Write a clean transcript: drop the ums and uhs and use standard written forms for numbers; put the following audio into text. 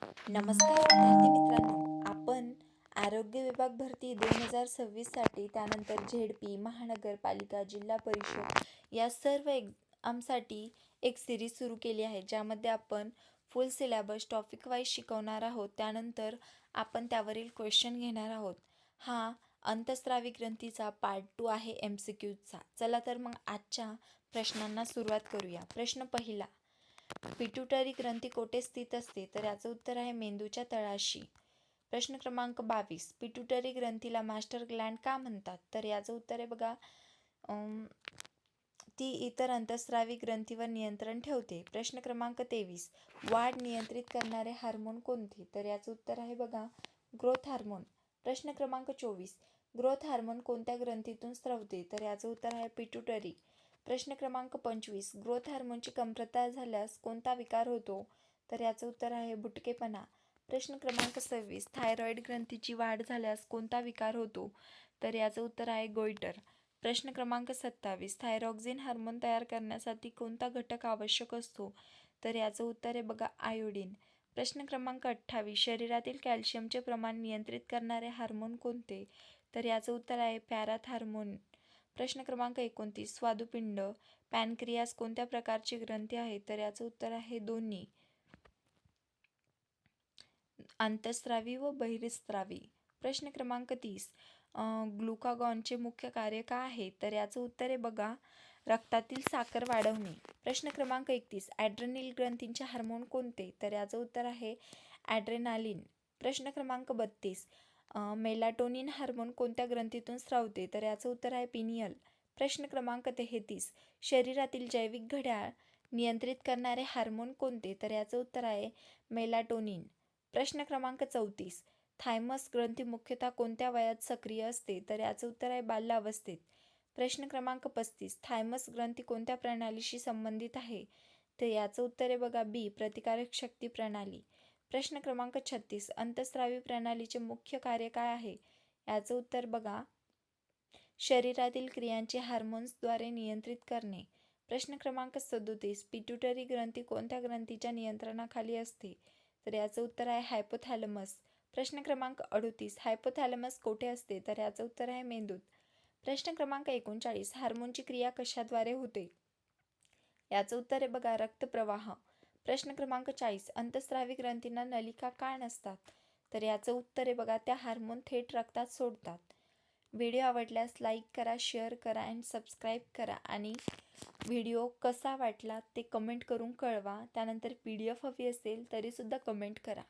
नमस्कार विद्यार्थी मित्रांनो, आपण आरोग्य विभाग भरती 2026साठी त्यानंतर झेडपी, महानगरपालिका, जिल्हा परिषद या सर्व एक्झामसाठी एक सिरीज सुरू केली आहे, ज्यामध्ये आपण फुल सिलेबस टॉपिक वाईज शिकवणार आहोत. त्यानंतर आपण त्यावरील क्वेश्चन घेणार आहोत. हा अंतस्रावी ग्रंथीचा पार्ट 2 आहे MCQचा. चला तर मग आजच्या प्रश्नांना सुरुवात करूया. प्रश्न पहिला, पिट्युटरी ग्रंथी कोठे स्थित असते? तर याचं उत्तर आहे मेंदूच्या तळाशी. प्रश्न क्रमांक 22, पिट्युटरी ग्रंथीला मास्टर ग्लँड का म्हणतात? तर याचं उत्तर आहे बघा, ती इतर अंतस्रावी ग्रंथीवर नियंत्रण ठेवते. प्रश्न क्रमांक 23, वाढ नियंत्रित करणारे हार्मोन कोणते? तर याचं उत्तर आहे बघा, ग्रोथ हार्मोन. प्रश्न क्रमांक 24, ग्रोथ हार्मोन कोणत्या ग्रंथीतून स्रवते? तर याचं उत्तर आहे पिट्युटरी. प्रश्न क्रमांक 25, ग्रोथ हार्मोनची कमतरता झाल्यास कोणता विकार होतो? तर याचं उत्तर आहे बुटकेपणा. प्रश्न क्रमांक 26, थायरॉईड ग्रंथीची वाढ झाल्यास कोणता विकार होतो? तर याचं उत्तर आहे गोइटर. प्रश्न क्रमांक 27, थायरॉक्सिन हार्मोन तयार करण्यासाठी कोणता घटक आवश्यक असतो? तर याचं उत्तर आहे बघा आयोडीन. प्रश्न क्रमांक 28, शरीरातील कॅल्शियमचे प्रमाण नियंत्रित करणारे हार्मोन कोणते? तर याचं उत्तर आहे पॅराथार्मोन. प्रश्न क्रमांक 29, स्वादुपिंड पॅनक्रियास कोणत्या प्रकारची ग्रंथी आहे? तर याचं उत्तर आहे दोन्ही, अंतस्रावी व बहिर्स्रावी. प्रश्न क्रमांक 30, ग्लुकागॉनचे मुख्य कार्य काय आहे? तर याचं उत्तर आहे बघा, रक्तातील साखर वाढवणे. प्रश्न क्रमांक 31, ॲड्रेनल ग्रंथींचे हार्मोन कोणते? तर याचं उत्तर आहे ॲड्रेनालिन. प्रश्न क्रमांक 32, मेलाटोनिन हार्मोन कोणत्या ग्रंथीतून स्रावते? तर याचं उत्तर आहे पिनियल. प्रश्न क्रमांक 33, शरीरातील जैविक घड्याळ नियंत्रित करणारे हार्मोन कोणते? तर याचं उत्तर आहे मेलाटोनिन. प्रश्न क्रमांक 34, थायमस ग्रंथी मुख्यतः कोणत्या वयात सक्रिय असते? तर याचं उत्तर आहे बाल्यावस्थेत. प्रश्न क्रमांक 35, थायमस ग्रंथी कोणत्या प्रणालीशी संबंधित आहे? तर याचं उत्तर आहे बघा बी, प्रतिकारक शक्ती प्रणाली. प्रश्न क्रमांक 36, अंतस्रावी प्रणालीचे मुख्य कार्य काय आहे? याचं उत्तर बघा, शरीरातील क्रियांचे हार्मोन्सद्वारे नियंत्रित करणे. प्रश्न क्रमांक 37, पिट्युटरी ग्रंथी कोणत्या ग्रंथीच्या नियंत्रणाखाली असते? तर याचं उत्तर आहे हायपोथॅलमस. प्रश्न क्रमांक 38, हायपोथॅलमस कोठे असते? तर याचं उत्तर आहे मेंदूत. प्रश्न क्रमांक 39, हार्मोनची क्रिया कशाद्वारे होते? याचं उत्तर आहे बघा रक्तप्रवाह. प्रश्न क्रमांक 40, अंतस्रावी ग्रंथींना नलिका का नसतात? तर याचं उत्तर आहे बघा, त्या हार्मोन थेट रक्तात सोडतात. व्हिडिओ आवडल्यास लाईक करा, शेअर करा अँड सबस्क्राईब करा आणि व्हिडिओ कसा वाटला ते कमेंट करून कळवा. त्यानंतर PDF हवी असेल तरीसुद्धा कमेंट करा.